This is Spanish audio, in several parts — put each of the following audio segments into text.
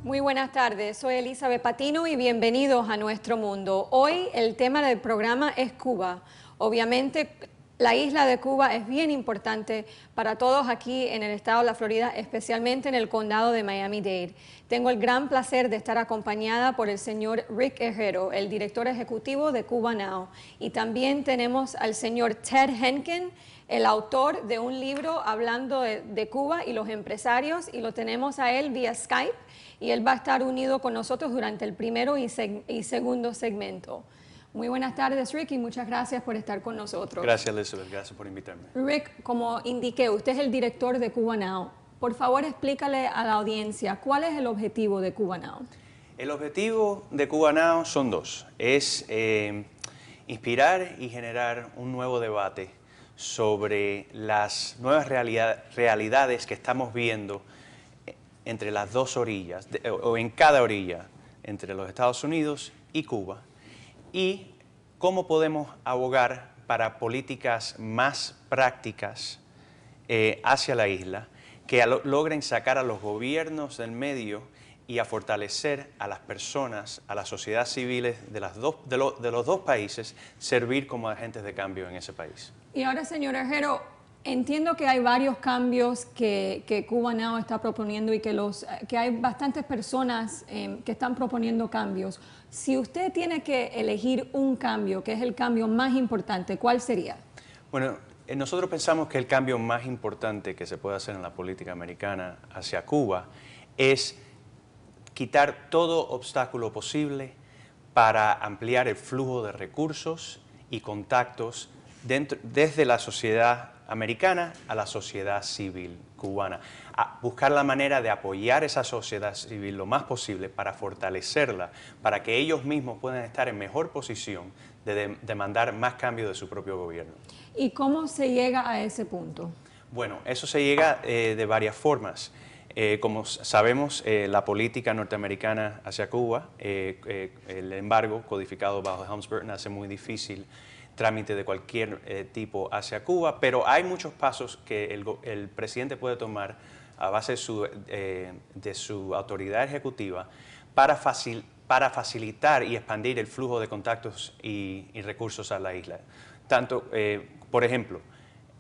Muy buenas tardes, soy Elizabeth Patino y bienvenidos a Nuestro Mundo. Hoy el tema del programa es Cuba. Obviamente la isla de Cuba es bien importante para todos aquí en el estado de la Florida, especialmente en el condado de Miami-Dade. Tengo el gran placer de estar acompañada por el señor Rick Herrero, el director ejecutivo de Cuba Now. Y también tenemos al señor Ted Henkin, el autor de un libro hablando de Cuba y los empresarios, y lo tenemos a él vía Skype, y él va a estar unido con nosotros durante el primero y segundo segmento. Muy buenas tardes, Rick, y muchas gracias por estar con nosotros. Gracias, Elizabeth. Gracias por invitarme. Rick, como indiqué, usted es el director de Cuba Now. Por favor, explícale a la audiencia cuál es el objetivo de Cuba Now. El objetivo de Cuba Now son dos. Es inspirar y generar un nuevo debate sobre las nuevas realidades que estamos viendo entre las dos orillas, o en cada orilla, entre los Estados Unidos y Cuba, y cómo podemos abogar para políticas más prácticas hacia la isla, que logren sacar a los gobiernos del medio y a fortalecer a las personas, a las sociedades civiles de los dos países, servir como agentes de cambio en ese país. Y ahora, señor Herrero, entiendo que hay varios cambios que Cuba Now está proponiendo y que hay bastantes personas que están proponiendo cambios. Si usted tiene que elegir un cambio, que es el cambio más importante, ¿cuál sería? Bueno, nosotros pensamos que el cambio más importante que se puede hacer en la política americana hacia Cuba es quitar todo obstáculo posible para ampliar el flujo de recursos y contactos desde la sociedad americana a la sociedad civil cubana. Buscar la manera de apoyar esa sociedad civil lo más posible para fortalecerla, para que ellos mismos puedan estar en mejor posición de demandar más cambios de su propio gobierno. ¿Y cómo se llega a ese punto? Bueno, eso se llega de varias formas. Como sabemos, la política norteamericana hacia Cuba, el embargo codificado bajo Helms-Burton hace muy difícil trámite de cualquier tipo hacia Cuba, pero hay muchos pasos que el presidente puede tomar a base de su autoridad ejecutiva para facilitar y expandir el flujo de contactos y recursos a la isla. Tanto, por ejemplo,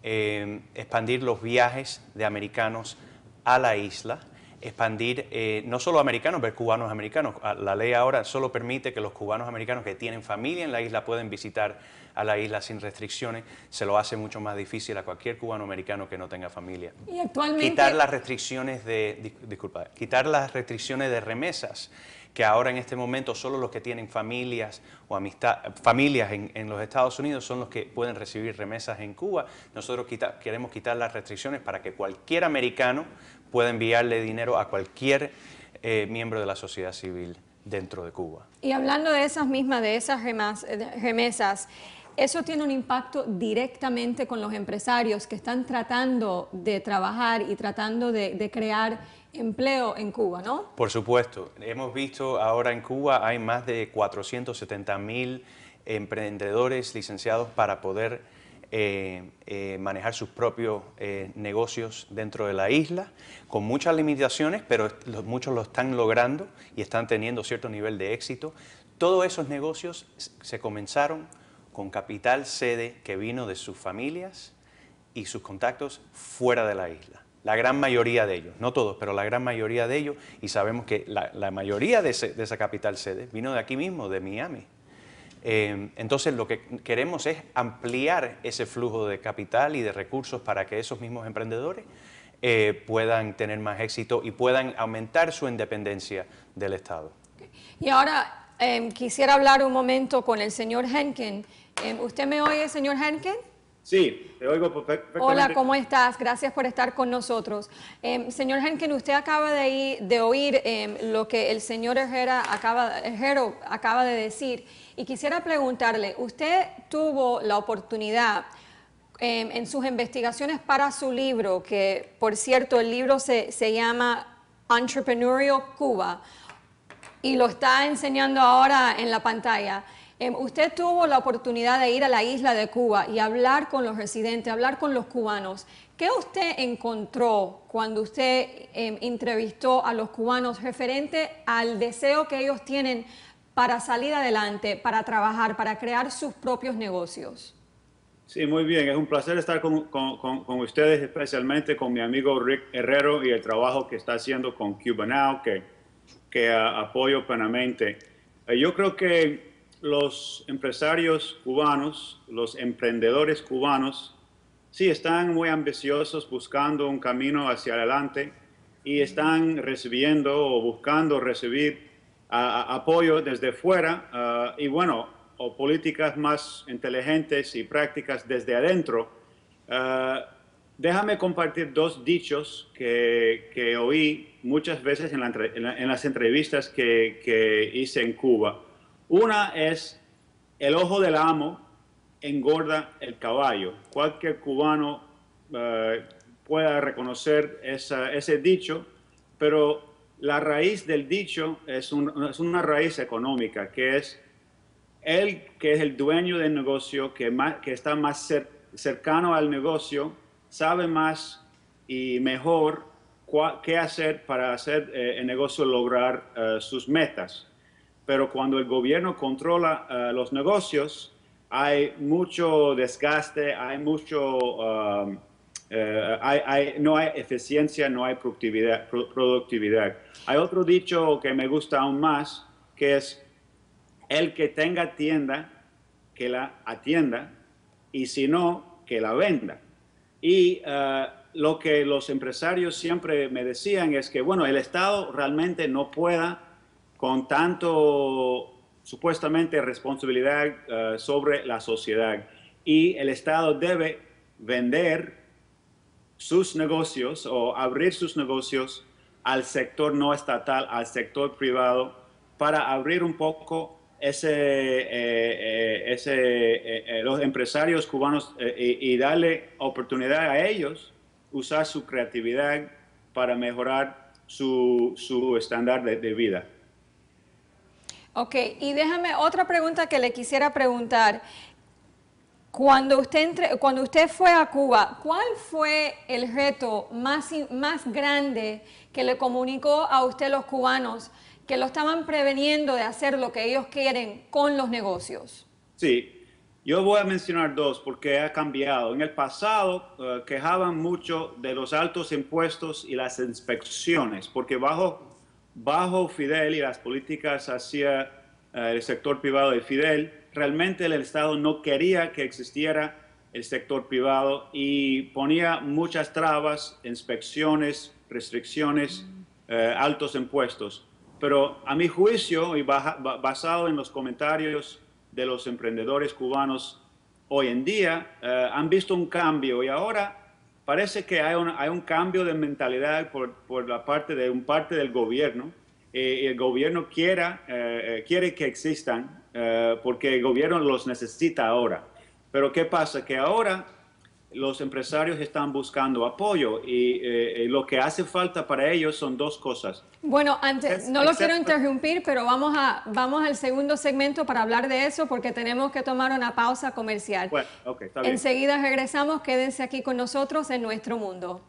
expandir los viajes de americanos a la isla, expandir no solo americanos, pero cubanos americanos. La ley ahora solo permite que los cubanos americanos que tienen familia en la isla pueden visitar a la isla sin restricciones. Se lo hace mucho más difícil a cualquier cubano americano que no tenga familia. Y actualmente... Quitar las restricciones quitar las restricciones de remesas, que ahora en este momento solo los que tienen familias o familias en los Estados Unidos son los que pueden recibir remesas en Cuba. Nosotros queremos quitar las restricciones para que cualquier americano pueda enviarle dinero a cualquier miembro de la sociedad civil dentro de Cuba. Y hablando de esas remesas, eso tiene un impacto directamente con los empresarios que están tratando de trabajar y tratando de crear empleo en Cuba, ¿no? Por supuesto. Hemos visto ahora en Cuba hay más de 470,000 emprendedores licenciados para poder manejar sus propios negocios dentro de la isla, con muchas limitaciones, pero muchos lo están logrando y están teniendo cierto nivel de éxito. Todos esos negocios se comenzaron con capital sede que vino de sus familias y sus contactos fuera de la isla. La gran mayoría de ellos, no todos, pero la gran mayoría de ellos, y sabemos que la mayoría de esa capital sede vino de aquí mismo, de Miami. Entonces lo que queremos es ampliar ese flujo de capital y de recursos para que esos mismos emprendedores puedan tener más éxito y puedan aumentar su independencia del Estado. Y ahora quisiera hablar un momento con el señor Henkin. ¿Usted me oye, señor Henkin? Sí, te oigo perfectamente. Hola, ¿cómo estás? Gracias por estar con nosotros. Señor Henkin, usted acaba de oír lo que el señor Herrero acaba de decir, y quisiera preguntarle, usted tuvo la oportunidad en sus investigaciones para su libro, que por cierto el libro se llama Entrepreneurial Cuba, y lo está enseñando ahora en la pantalla. Usted tuvo la oportunidad de ir a la isla de Cuba y hablar con los residentes, hablar con los cubanos. ¿Qué usted encontró cuando usted entrevistó a los cubanos referente al deseo que ellos tienen para salir adelante, para trabajar, para crear sus propios negocios? Sí, muy bien. Es un placer estar con ustedes, especialmente con mi amigo Rick Herrero y el trabajo que está haciendo con Cuba Now, que apoyo plenamente. Yo creo que los empresarios cubanos, los emprendedores cubanos, sí están muy ambiciosos buscando un camino hacia adelante y están recibiendo o buscando recibir apoyo desde fuera y bueno, o políticas más inteligentes y prácticas desde adentro. Déjame compartir dos dichos que oí muchas veces en las entrevistas que hice en Cuba. Una es: el ojo del amo engorda el caballo. Cualquier cubano pueda reconocer ese dicho, pero la raíz del dicho es una raíz económica, que es él, que es el dueño del negocio, que está más cercano al negocio, sabe más y mejor qué hacer para hacer el negocio lograr sus metas. Pero cuando el gobierno controla los negocios, hay mucho desgaste, hay mucho, no hay eficiencia, no hay productividad. Hay otro dicho que me gusta aún más, que es: el que tenga tienda, que la atienda, y si no, que la venda. Y lo que los empresarios siempre me decían es que, bueno, el Estado realmente no pueda con tanto supuestamente responsabilidad sobre la sociedad, y el Estado debe vender sus negocios o abrir sus negocios al sector no estatal, al sector privado, para abrir un poco los empresarios cubanos y darle oportunidad a ellos usar su creatividad para mejorar su estándar de vida. Ok, y déjame otra pregunta que le quisiera preguntar. Cuando usted fue a Cuba, ¿cuál fue el reto más grande que le comunicó a usted los cubanos que lo estaban preveniendo de hacer lo que ellos quieren con los negocios? Sí, yo voy a mencionar dos porque ha cambiado. En el pasado quejaban mucho de los altos impuestos y las inspecciones, porque bajo Fidel y las políticas hacia el sector privado de Fidel, realmente el Estado no quería que existiera el sector privado y ponía muchas trabas, inspecciones, restricciones, altos impuestos. Pero a mi juicio, y basado en los comentarios de los emprendedores cubanos hoy en día, han visto un cambio y ahora parece que hay un cambio de mentalidad por la parte del gobierno. El gobierno quiere que existan porque el gobierno los necesita ahora. Pero ¿qué pasa? Que ahora los empresarios están buscando apoyo y lo que hace falta para ellos son dos cosas. Bueno, antes, no lo quiero interrumpir, pero vamos al segundo segmento para hablar de eso porque tenemos que tomar una pausa comercial. Bueno, okay, está bien. Enseguida regresamos, quédense aquí con nosotros en Nuestro Mundo.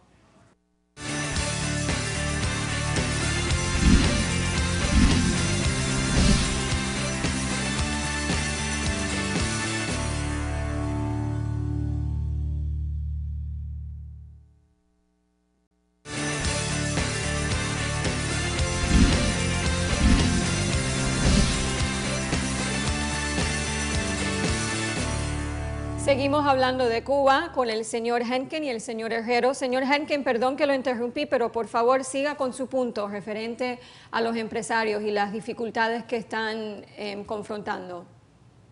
Seguimos hablando de Cuba con el señor Henken y el señor Herrero. Señor Henken, perdón que lo interrumpí, pero por favor siga con su punto referente a los empresarios y las dificultades que están confrontando.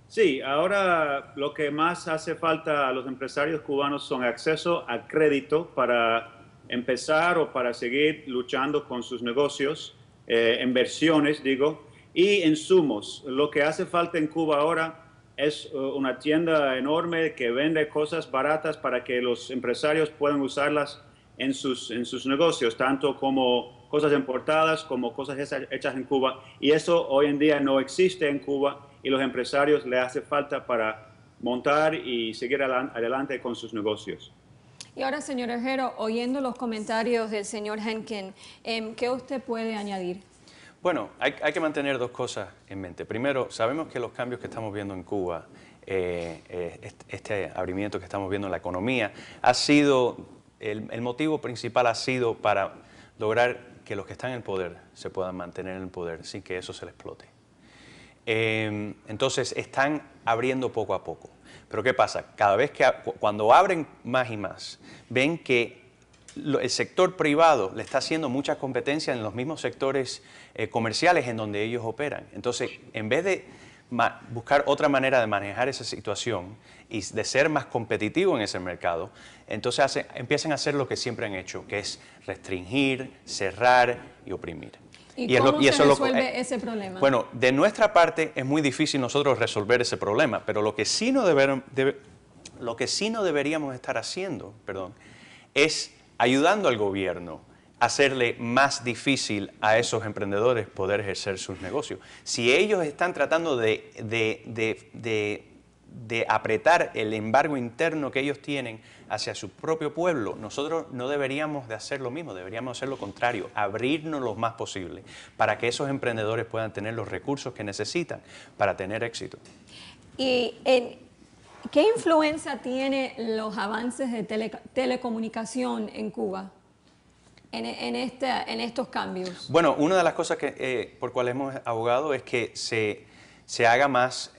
Sí, ahora lo que más hace falta a los empresarios cubanos son acceso a crédito para empezar o para seguir luchando con sus negocios, inversiones, digo, y insumos. Lo que hace falta en Cuba ahora es una tienda enorme que vende cosas baratas para que los empresarios puedan usarlas en sus negocios, tanto como cosas importadas como cosas hechas en Cuba. Y eso hoy en día no existe en Cuba y los empresarios le hace falta para montar y seguir adelante con sus negocios. Y ahora, señor Herrero, oyendo los comentarios del señor Henkin, ¿qué usted puede añadir? Bueno, hay que mantener dos cosas en mente. Primero, sabemos que los cambios que estamos viendo en Cuba, este abrimiento que estamos viendo en la economía, ha sido, el motivo principal ha sido para lograr que los que están en el poder se puedan mantener en el poder sin que eso se les explote. Entonces, están abriendo poco a poco. Pero ¿qué pasa? Cada vez que, cuando abren más y más, ven que el sector privado le está haciendo mucha competencia en los mismos sectores comerciales en donde ellos operan. Entonces, en vez de buscar otra manera de manejar esa situación y de ser más competitivo en ese mercado, entonces empiezan a hacer lo que siempre han hecho, que es restringir, cerrar y oprimir. ¿Y cómo se resuelve ese problema? Bueno, de nuestra parte es muy difícil nosotros resolver ese problema, pero lo que sí no deberíamos estar haciendo, es ayudando al gobierno a hacerle más difícil a esos emprendedores poder ejercer sus negocios. Si ellos están tratando de apretar el embargo interno que ellos tienen hacia su propio pueblo, nosotros no deberíamos de hacer lo mismo, deberíamos hacer lo contrario, abrirnos lo más posible para que esos emprendedores puedan tener los recursos que necesitan para tener éxito. ¿Y qué influencia tienen los avances de telecomunicación en Cuba en estos cambios? Bueno, una de las cosas por cuales hemos abogado es que se haga más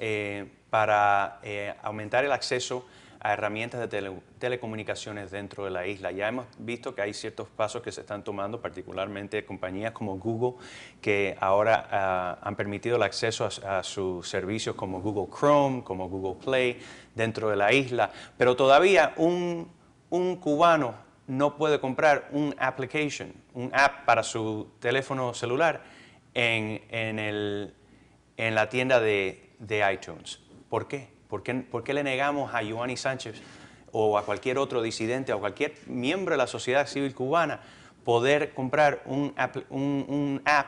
para aumentar el acceso a herramientas de telecomunicaciones dentro de la isla. Ya hemos visto que hay ciertos pasos que se están tomando, particularmente compañías como Google, que ahora han permitido el acceso a sus servicios como Google Chrome, como Google Play, dentro de la isla. Pero todavía un cubano no puede comprar un app para su teléfono celular en la tienda de iTunes. ¿Por qué? ¿Por qué le negamos a Yoani Sánchez o a cualquier otro disidente o a cualquier miembro de la sociedad civil cubana poder comprar un app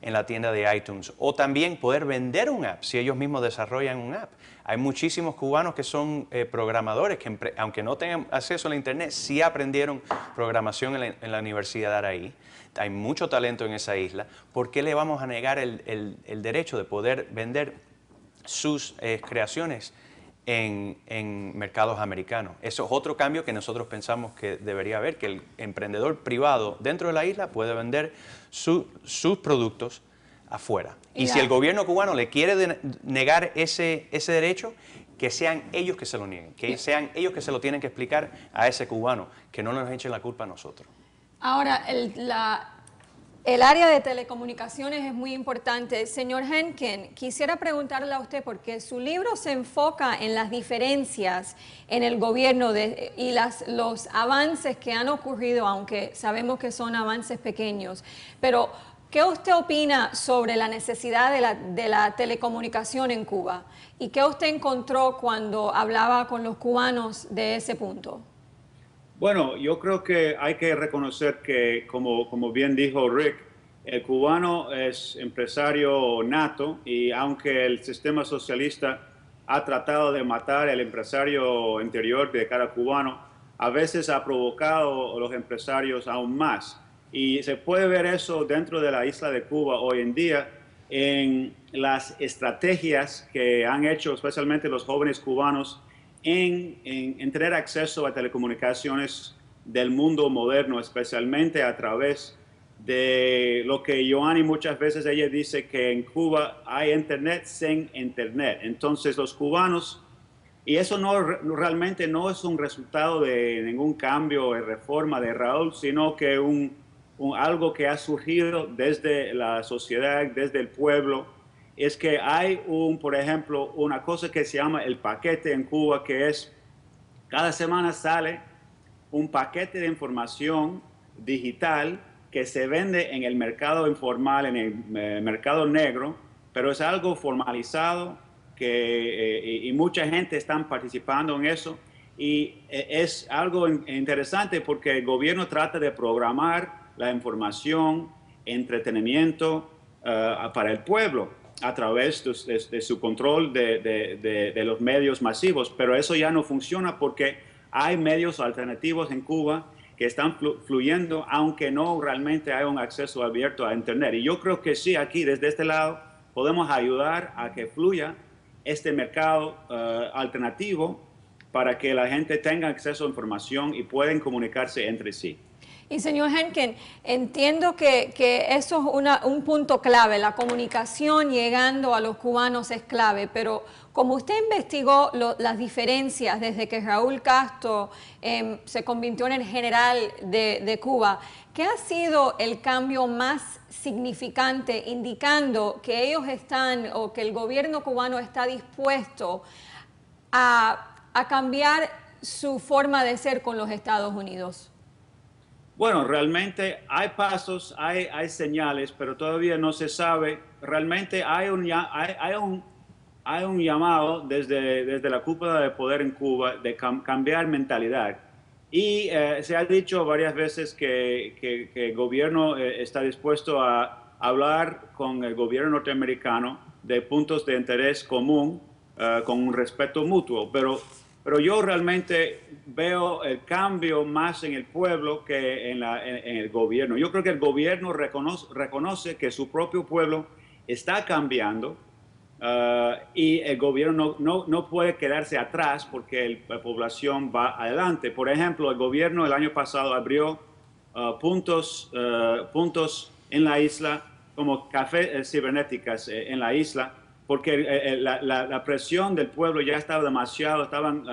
en la tienda de iTunes o también poder vender un app si ellos mismos desarrollan un app? Hay muchísimos cubanos que son programadores que, aunque no tengan acceso a la internet, sí aprendieron programación en la universidad ahí. Hay mucho talento en esa isla. ¿Por qué le vamos a negar el derecho de poder vender sus creaciones en mercados americanos? Eso es otro cambio que nosotros pensamos que debería haber, que el emprendedor privado dentro de la isla puede vender sus productos afuera. Y si el gobierno cubano le quiere negar ese derecho, que sean ellos que se lo nieguen, que sean ellos que se lo tienen que explicar a ese cubano, que no nos echen la culpa a nosotros. Ahora, el área de telecomunicaciones es muy importante. Señor Henkin, quisiera preguntarle a usted, porque su libro se enfoca en las diferencias en el gobierno y los avances que han ocurrido, aunque sabemos que son avances pequeños. Pero, ¿qué usted opina sobre la necesidad de la telecomunicación en Cuba? ¿Y qué usted encontró cuando hablaba con los cubanos de ese punto? Bueno, yo creo que hay que reconocer que, como bien dijo Rick, el cubano es empresario nato y aunque el sistema socialista ha tratado de matar al empresario interior de cada cubano, a veces ha provocado a los empresarios aún más. Y se puede ver eso dentro de la isla de Cuba hoy en día en las estrategias que han hecho especialmente los jóvenes cubanos en tener acceso a telecomunicaciones del mundo moderno, especialmente a través de lo que Yoani muchas veces ella dice que en Cuba hay internet sin internet. Entonces los cubanos, y eso realmente no es un resultado de ningún cambio o reforma de Raúl, sino que algo que ha surgido desde la sociedad, desde el pueblo, es que hay por ejemplo, una cosa que se llama el paquete en Cuba, que es cada semana sale un paquete de información digital que se vende en el mercado informal, en el mercado negro, pero es algo formalizado y mucha gente está participando en eso. Y es algo interesante porque el gobierno trata de programar la información, entretenimiento para el pueblo. a través de su control de los medios masivos, pero eso ya no funciona porque hay medios alternativos en Cuba que están fluyendo, aunque no realmente hay un acceso abierto a Internet. Y yo creo que sí, aquí desde este lado podemos ayudar a que fluya este mercado alternativo para que la gente tenga acceso a información y puedan comunicarse entre sí. Y señor Henkin, entiendo que eso es un punto clave, la comunicación llegando a los cubanos es clave, pero como usted investigó las diferencias desde que Raúl Castro se convirtió en el general de Cuba, ¿qué ha sido el cambio más significante indicando que ellos están o que el gobierno cubano está dispuesto a cambiar su forma de ser con los Estados Unidos? Bueno, realmente hay pasos, hay señales, pero todavía no se sabe. Realmente hay un llamado desde la cúpula de poder en Cuba de cambiar mentalidad. Y se ha dicho varias veces que el gobierno está dispuesto a hablar con el gobierno norteamericano de puntos de interés común con un respeto mutuo, pero yo realmente veo el cambio más en el pueblo que en el gobierno. Yo creo que el gobierno reconoce que su propio pueblo está cambiando y el gobierno no puede quedarse atrás porque la población va adelante. Por ejemplo, el gobierno el año pasado abrió puntos en la isla, como cafés cibernéticas en la isla, porque la presión del pueblo ya estaba demasiado, estaban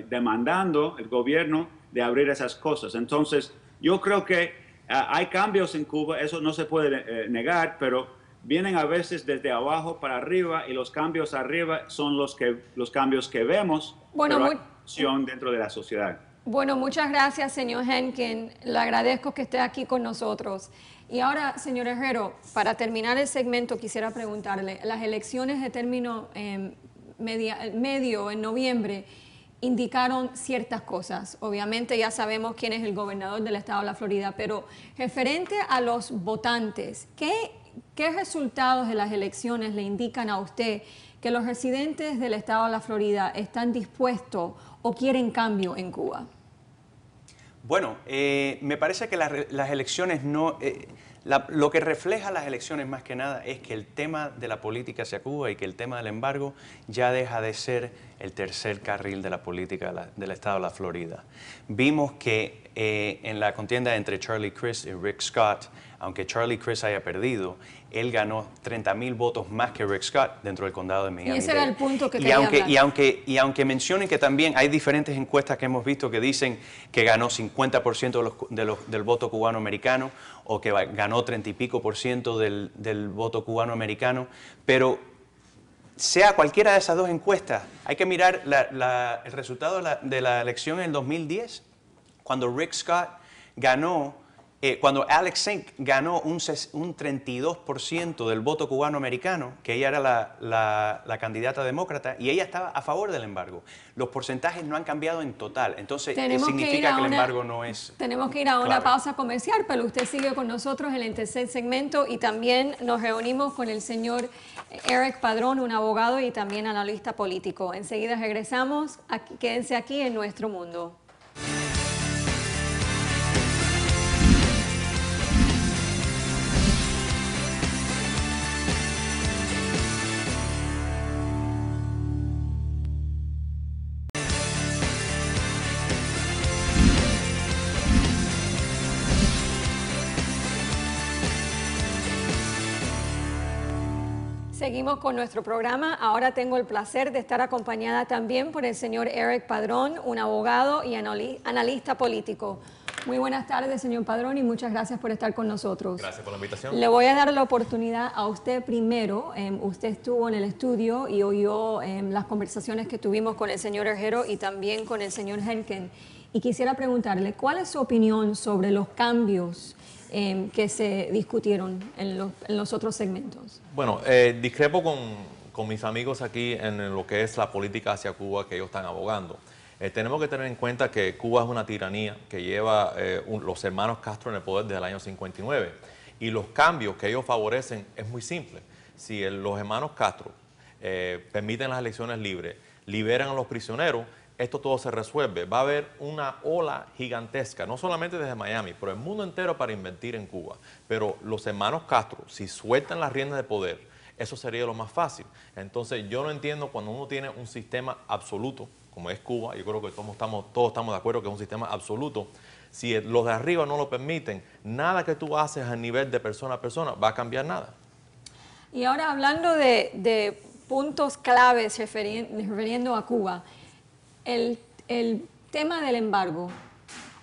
demandando el gobierno de abrir esas cosas. Entonces, yo creo que hay cambios en Cuba, eso no se puede negar, pero vienen a veces desde abajo para arriba y los cambios arriba son los cambios que vemos, bueno, pero hay presión dentro de la sociedad. Bueno, muchas gracias, señor Henkin. Le agradezco que esté aquí con nosotros. Y ahora, señor Herrero, para terminar el segmento, quisiera preguntarle, las elecciones de término medio en noviembre indicaron ciertas cosas. Obviamente ya sabemos quién es el gobernador del estado de la Florida, pero referente a los votantes, ¿qué resultados de las elecciones le indican a usted que los residentes del estado de la Florida están dispuestos o quieren cambio en Cuba? Bueno, me parece que las elecciones no... lo que refleja las elecciones más que nada es que el tema de la política hacia Cuba y que el tema del embargo ya deja de ser el tercer carril de la política del estado de la Florida. Vimos que en la contienda entre Charlie Crist y Rick Scott, aunque Charlie Crist haya perdido, él ganó 30,000 votos más que Rick Scott dentro del condado de Miami-Dade. Y ese era el punto que quería hablar. Y aunque mencionen que también hay diferentes encuestas que hemos visto que dicen que ganó 50% del voto cubano-americano o que ganó 30 y pico % del voto cubano-americano, pero sea cualquiera de esas dos encuestas, hay que mirar el resultado de la elección en el 2010, cuando Rick Scott ganó. Cuando Alex Sink ganó un 32% del voto cubano-americano, que ella era la candidata demócrata, y ella estaba a favor del embargo. Los porcentajes no han cambiado en total, entonces significa que el embargo no es... Tenemos que ir a una pausa comercial, pero usted sigue con nosotros en el tercer segmento y también nos reunimos con el señor Eric Padrón, un abogado y también analista político. Enseguida regresamos, quédense aquí en Nuestro Mundo. Seguimos con nuestro programa. Ahora tengo el placer de estar acompañada también por el señor Eric Padrón, un abogado y analista político. Muy buenas tardes, señor Padrón, y muchas gracias por estar con nosotros. Gracias por la invitación. Le voy a dar la oportunidad a usted primero. Usted estuvo en el estudio y oyó las conversaciones que tuvimos con el señor Herrero y también con el señor Henkin. Y quisiera preguntarle, ¿cuál es su opinión sobre los cambios que se discutieron en los otros segmentos? Bueno, discrepo con mis amigos aquí en lo que es la política hacia Cuba que ellos están abogando. Tenemos que tener en cuenta que Cuba es una tiranía que lleva los hermanos Castro en el poder desde el año 59 y los cambios que ellos favorecen es muy simple. si los hermanos Castro permiten las elecciones libres, liberan a los prisioneros, esto todo se resuelve. Va a haber una ola gigantesca, no solamente desde Miami, pero el mundo entero para invertir en Cuba. Pero los hermanos Castro, si sueltan las riendas de poder, eso sería lo más fácil. Entonces yo no entiendo cuando uno tiene un sistema absoluto, como es Cuba, yo creo que todos estamos de acuerdo que es un sistema absoluto. Si los de arriba no lo permiten, nada que tú haces a nivel de persona a persona va a cambiar nada. Y ahora hablando de puntos claves refiriendo a Cuba, el tema del embargo,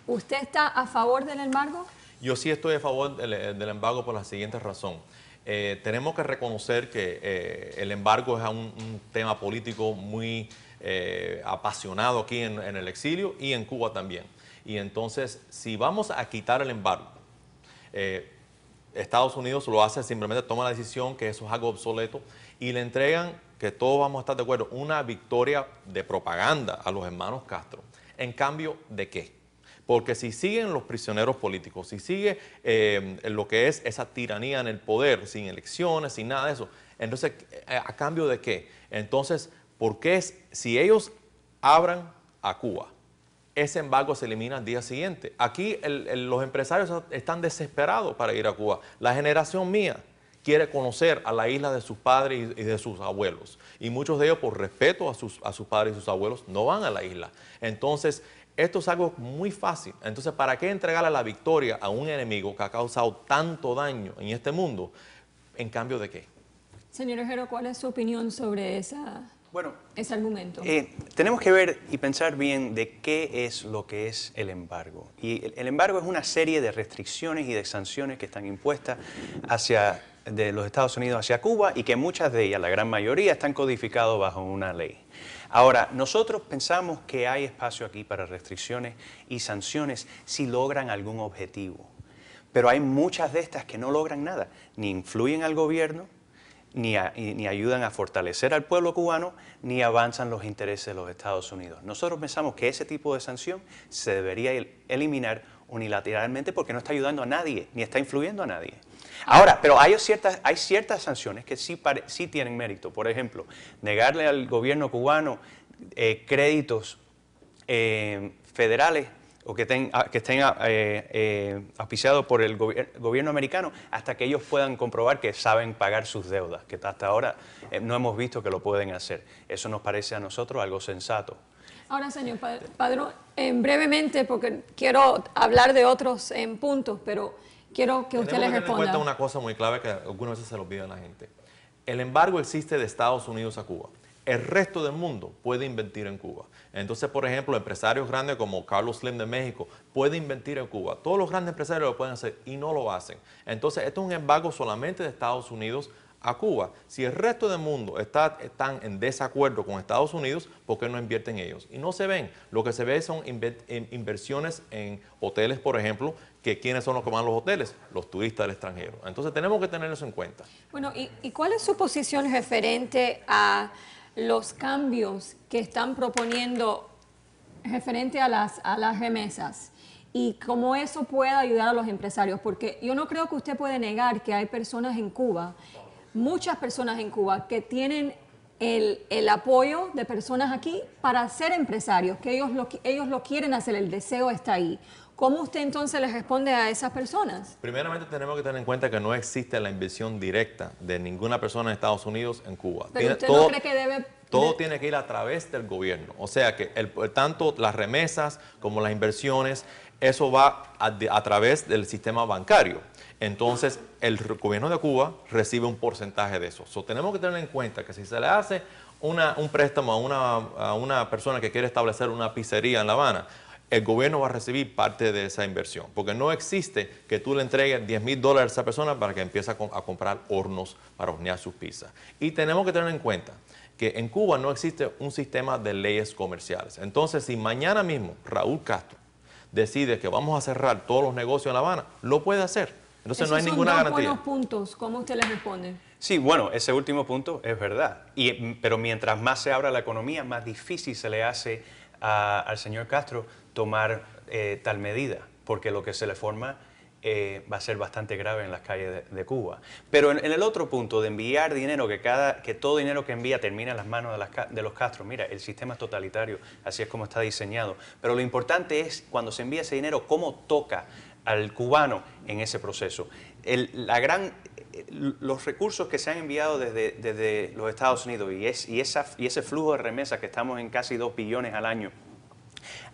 ¿usted está a favor del embargo? Yo sí estoy a favor del embargo por la siguiente razón. Tenemos que reconocer que el embargo es un tema político muy apasionado aquí en el exilio y en Cuba también. Y entonces, si vamos a quitar el embargo, Estados Unidos lo hace, simplemente toma la decisión que eso es algo obsoleto y le entregan, que todos vamos a estar de acuerdo, una victoria de propaganda a los hermanos Castro. ¿En cambio de qué? Porque si siguen los prisioneros políticos, si sigue lo que es esa tiranía en el poder, sin elecciones, sin nada de eso, entonces, ¿a cambio de qué? Entonces, ¿por qué si ellos abran a Cuba, ese embargo se elimina al día siguiente? Aquí los empresarios están desesperados para ir a Cuba. La generación mía quiere conocer a la isla de sus padres y de sus abuelos. Y muchos de ellos, por respeto a sus padres y sus abuelos, no van a la isla. Entonces, esto es algo muy fácil. Entonces, ¿para qué entregarle la victoria a un enemigo que ha causado tanto daño en este mundo? ¿En cambio de qué? Señor Herrero, ¿cuál es su opinión sobre ese argumento? Tenemos que ver y pensar bien de qué es lo que es el embargo. Y el embargo es una serie de restricciones y de sanciones que están impuestas de los Estados Unidos hacia Cuba y que muchas de ellas, la gran mayoría, están codificadas bajo una ley. Ahora, nosotros pensamos que hay espacio aquí para restricciones y sanciones si logran algún objetivo. Pero hay muchas de estas que no logran nada, ni influyen al gobierno, ni ayudan a fortalecer al pueblo cubano, ni avanzan los intereses de los Estados Unidos. Nosotros pensamos que ese tipo de sanción se debería eliminar unilateralmente porque no está ayudando a nadie, ni está influyendo a nadie. Ahora, pero hay ciertas sanciones que sí tienen mérito. Por ejemplo, negarle al gobierno cubano créditos federales o que estén auspiciados por el gobierno americano hasta que ellos puedan comprobar que saben pagar sus deudas, que hasta ahora no hemos visto que lo pueden hacer. Eso nos parece a nosotros algo sensato. Ahora, señor Padrón, brevemente, porque quiero hablar de otros puntos, pero quiero que usted les responda. Tenemos que tener en cuenta una cosa muy clave que algunas veces se lo olvida a la gente. El embargo existe de Estados Unidos a Cuba. El resto del mundo puede invertir en Cuba. Entonces, por ejemplo, empresarios grandes como Carlos Slim de México pueden invertir en Cuba. Todos los grandes empresarios lo pueden hacer y no lo hacen. Entonces, esto es un embargo solamente de Estados Unidos a Cuba. Si el resto del mundo están en desacuerdo con Estados Unidos, ¿por qué no invierten ellos? Y no se ven. Lo que se ve son inversiones en hoteles, por ejemplo, que ¿quiénes son los que van a los hoteles? Los turistas del extranjero. Entonces, tenemos que tener eso en cuenta. Bueno, ¿y cuál es su posición referente a los cambios que están proponiendo referente a las remesas y cómo eso puede ayudar a los empresarios? Porque yo no creo que usted puede negar que hay personas en Cuba, muchas personas en Cuba, que tienen el apoyo de personas aquí para ser empresarios, que ellos lo quieren hacer, el deseo está ahí. ¿Cómo usted entonces les responde a esas personas? Primeramente tenemos que tener en cuenta que no existe la inversión directa de ninguna persona en Estados Unidos en Cuba. Pero usted no cree que debe... Todo tiene que ir a través del gobierno. O sea que tanto las remesas como las inversiones, eso va a través del sistema bancario. Entonces, el gobierno de Cuba recibe un porcentaje de eso. Tenemos que tener en cuenta que si se le hace un préstamo a una persona que quiere establecer una pizzería en La Habana, el gobierno va a recibir parte de esa inversión, porque no existe que tú le entregues $10,000 a esa persona para que empiece a comprar hornos para hornear sus pizzas. Y tenemos que tener en cuenta que en Cuba no existe un sistema de leyes comerciales. Entonces, si mañana mismo Raúl Castro decide que vamos a cerrar todos los negocios en La Habana, lo puede hacer. Entonces no hay ninguna garantía. Esos son buenos puntos. ¿Cómo usted les responde? Sí, bueno, ese último punto es verdad. Pero mientras más se abra la economía, más difícil se le hace al señor Castro tomar tal medida, porque lo que se le forma va a ser bastante grave en las calles de Cuba. Pero en el otro punto de enviar dinero, que todo dinero que envía termina en las manos de los Castro, mira, el sistema es totalitario, así es como está diseñado. Pero lo importante es, cuando se envía ese dinero, cómo toca al cubano en ese proceso. Los recursos que se han enviado desde los Estados Unidos y ese flujo de remesas, que estamos en casi 2 billones al año,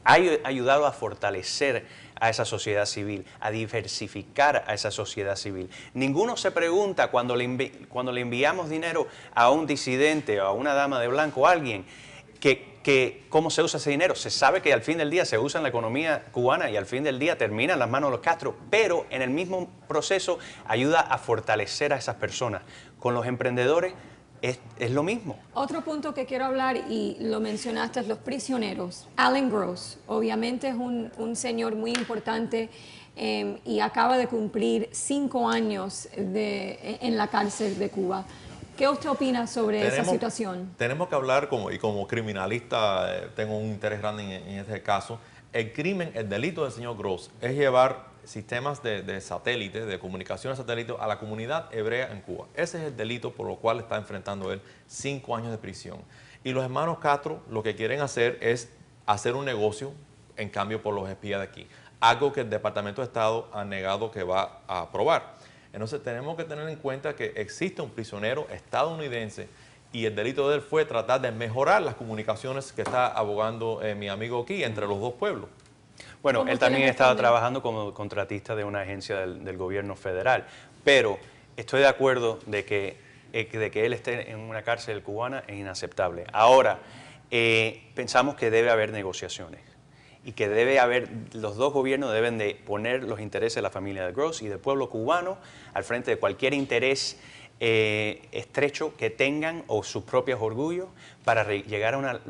ha ayudado a fortalecer a esa sociedad civil, a diversificar a esa sociedad civil. Ninguno se pregunta cuando le enviamos dinero a un disidente o a una dama de blanco o a alguien cómo se usa ese dinero. Se sabe que al fin del día se usa en la economía cubana y al fin del día termina en las manos de los Castro, pero en el mismo proceso ayuda a fortalecer a esas personas. Con los emprendedores es lo mismo. Otro punto que quiero hablar, y lo mencionaste, es los prisioneros. Alan Gross, obviamente es un señor muy importante y acaba de cumplir 5 años en la cárcel de Cuba. ¿Qué usted opina sobre esa situación? Tenemos que hablar, y como criminalista tengo un interés grande en este caso, el delito del señor Gross es llevar sistemas de satélite, de comunicaciones satélite a la comunidad hebrea en Cuba. Ese es el delito por lo cual está enfrentando él 5 años de prisión. Y los hermanos Castro lo que quieren hacer es hacer un negocio en cambio por los espías de aquí. Algo que el Departamento de Estado ha negado que va a aprobar. Entonces tenemos que tener en cuenta que existe un prisionero estadounidense y el delito de él fue tratar de mejorar las comunicaciones que está abogando mi amigo aquí entre los dos pueblos. Bueno, él también estaba trabajando como contratista de una agencia del gobierno federal, pero estoy de acuerdo de que él esté en una cárcel cubana es inaceptable. Ahora, pensamos que debe haber negociaciones y que los dos gobiernos deben de poner los intereses de la familia de Gross y del pueblo cubano al frente de cualquier interés estrecho que tengan o sus propios orgullos para llegar a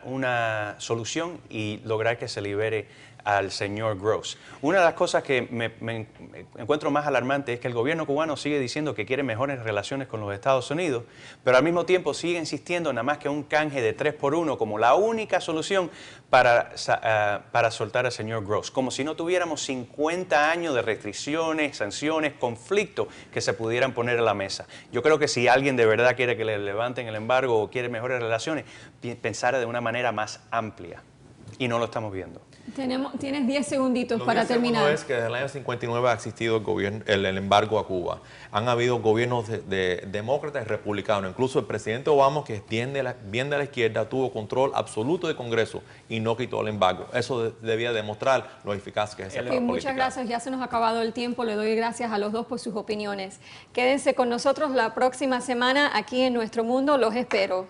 una solución y lograr que se libere al señor Gross. Una de las cosas que me encuentro más alarmante es que el gobierno cubano sigue diciendo que quiere mejores relaciones con los Estados Unidos, pero al mismo tiempo sigue insistiendo nada más que un canje de 3 por 1 como la única solución para soltar al señor Gross, como si no tuviéramos 50 años de restricciones, sanciones, conflictos que se pudieran poner a la mesa. Yo creo que si alguien de verdad quiere que le levanten el embargo o quiere mejores relaciones, pensar de una manera más amplia, y no lo estamos viendo. Tienes 10 segunditos para terminar. Lo que es que desde el año 59 ha existido el embargo a Cuba. Han habido gobiernos de demócratas y republicanos. Incluso el presidente Obama, que es bien de la izquierda, tuvo control absoluto del Congreso y no quitó el embargo. Eso debía demostrar lo eficaz que es esa política. Muchas gracias. Ya se nos ha acabado el tiempo. Le doy gracias a los dos por sus opiniones. Quédense con nosotros la próxima semana aquí en Nuestro Mundo. Los espero.